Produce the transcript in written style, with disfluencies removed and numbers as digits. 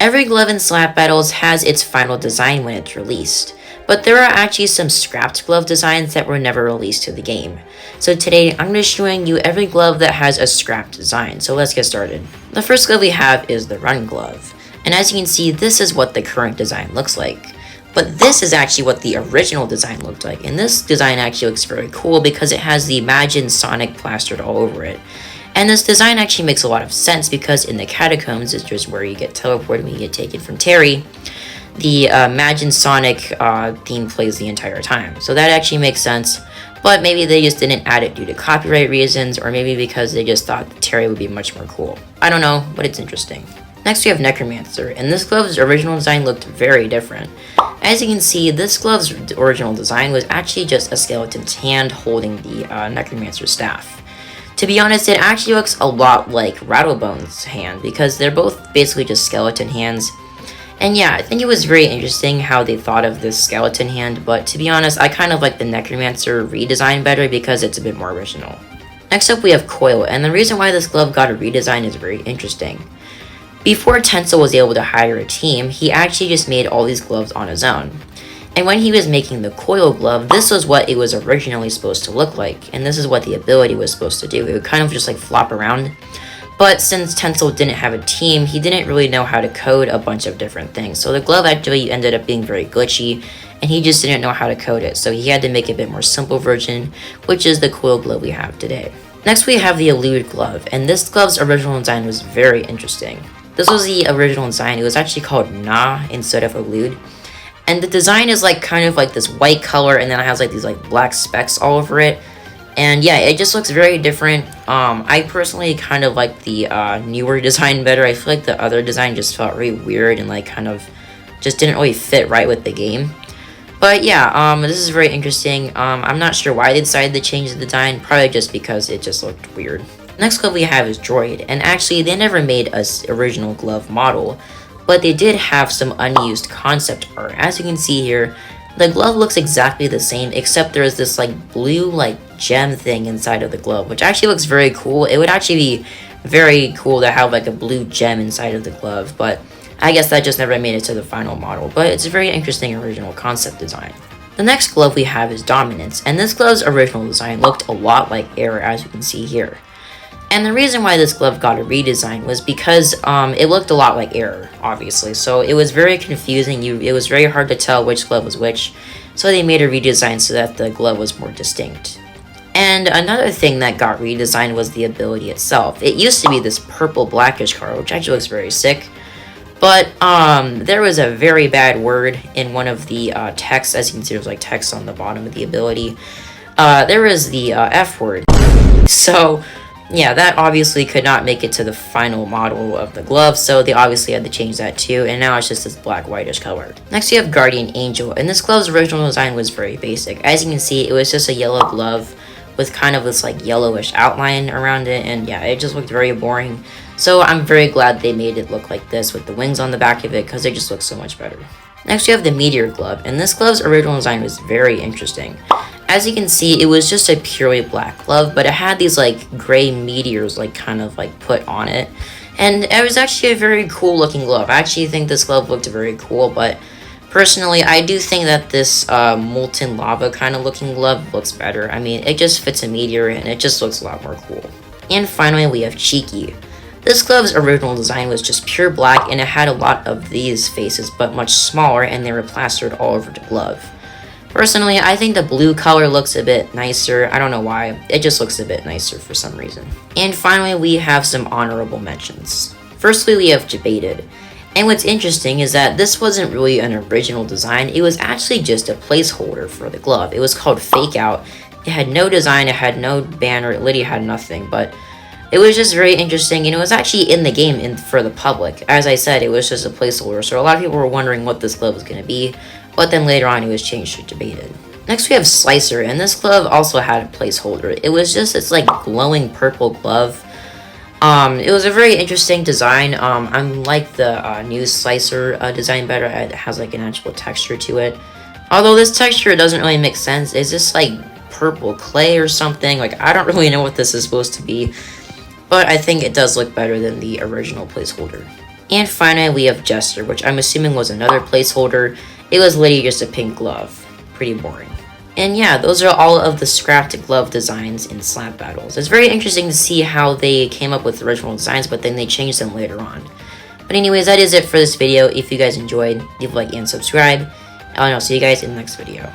Every glove in Slap Battles has its final design when it's released, but there are actually some scrapped glove designs that were never released to the game. So today I'm going to be showing you every glove that has a scrapped design, so let's get started. The first glove we have is the Run Glove, and as you can see, this is what the current design looks like. But this is actually what the original design looked like, and this design actually looks very cool because it has the Imagine Sonic plastered all over it. And this design actually makes a lot of sense because in the Catacombs, is just where you get teleported when you get taken from Terry, the Imagine Sonic theme plays the entire time. So that actually makes sense, but maybe they just didn't add it due to copyright reasons, or maybe because they just thought that Terry would be much more cool. I don't know, but it's interesting. Next we have Necromancer, and this glove's original design looked very different. As you can see, this glove's original design was actually just a skeleton's hand holding the Necromancer's staff. To be honest, it actually looks a lot like Rattlebone's hand because they're both basically just skeleton hands. And yeah, I think it was very interesting how they thought of this skeleton hand, but to be honest, I kind of like the Necromancer redesign better because it's a bit more original. Next up we have Coil, and the reason why this glove got a redesign is very interesting. Before Tencel was able to hire a team, he actually just made all these gloves on his own. And when he was making the Coil glove, this was what it was originally supposed to look like, and this is what the ability was supposed to do. It would kind of just like flop around. But since Tencel didn't have a team, he didn't really know how to code a bunch of different things. So the glove actually ended up being very glitchy, and he just didn't know how to code it. So he had to make a bit more simple version, which is the Coil glove we have today. Next we have the Elude glove, and this glove's original design was very interesting. This was the original design. It was actually called Na instead of Elude. And the design is like kind of like this white color, and then it has like these like black specks all over it. And yeah, it just looks very different. I personally kind of like the newer design better. I feel like the other design just felt really weird and like kind of just didn't really fit right with the game. But yeah, this is very interesting. I'm not sure why they decided to change the design, probably just because it just looked weird. Next glove we have is Droid, and actually they never made an original glove model, but they did have some unused concept art. As you can see here, the glove looks exactly the same, except there is this like blue like gem thing inside of the glove, which actually looks very cool. It would actually be very cool to have like a blue gem inside of the glove, but I guess that just never made it to the final model, but it's a very interesting original concept design. The next glove we have is Dominance, and this glove's original design looked a lot like Air, as you can see here. And the reason why this glove got a redesign was because it looked a lot like Air, obviously. So it was very confusing. It was very hard to tell which glove was which. So they made a redesign so that the glove was more distinct. And another thing that got redesigned was the ability itself. It used to be this purple blackish color, which actually looks very sick. But there was a very bad word in one of the texts. As you can see, there's like text on the bottom of the ability. There was the F word. So yeah, that obviously could not make it to the final model of the glove, so they obviously had to change that too, and now it's just this black whitish color. Next we have Guardian Angel, and this glove's original design was very basic. As you can see, it was just a yellow glove with kind of this like yellowish outline around it, and yeah, it just looked very boring. So I'm very glad they made it look like this with the wings on the back of it, because it just looks so much better. Next we have the Meteor glove, and this glove's original design was very interesting. As you can see, it was just a purely black glove, but it had these like gray meteors like kind of like put on it. And it was actually a very cool looking glove. I actually think this glove looked very cool, but personally, I do think that this molten lava kind of looking glove looks better. I mean, it just fits a meteor and it just looks a lot more cool. And finally, we have Cheeky. This glove's original design was just pure black, and it had a lot of these faces, but much smaller, and they were plastered all over the glove. Personally, I think the blue color looks a bit nicer. I don't know why. It just looks a bit nicer for some reason. And finally, we have some honorable mentions. Firstly, we have Debated. And what's interesting is that this wasn't really an original design. It was actually just a placeholder for the glove. It was called Fake Out. It had no design, it had no banner, it literally had nothing, but it was just very interesting, and it was actually in the game for the public. As I said, it was just a placeholder, so a lot of people were wondering what this glove was going to be, but then later on it was changed to Debated. Next we have Slicer, and this glove also had a placeholder. It was just this like glowing purple glove. It was a very interesting design. I like the new Slicer design better. It has like an actual texture to it. Although this texture doesn't really make sense. Is this like purple clay or something? Like, I don't really know what this is supposed to be. But I think it does look better than the original placeholder. And finally, we have Jester, which I'm assuming was another placeholder. It was literally just a pink glove. Pretty boring. And yeah, those are all of the scrapped glove designs in Slap Battles. It's very interesting to see how they came up with original designs, but then they changed them later on. But anyways, that is it for this video. If you guys enjoyed, leave a like and subscribe. And I'll see you guys in the next video.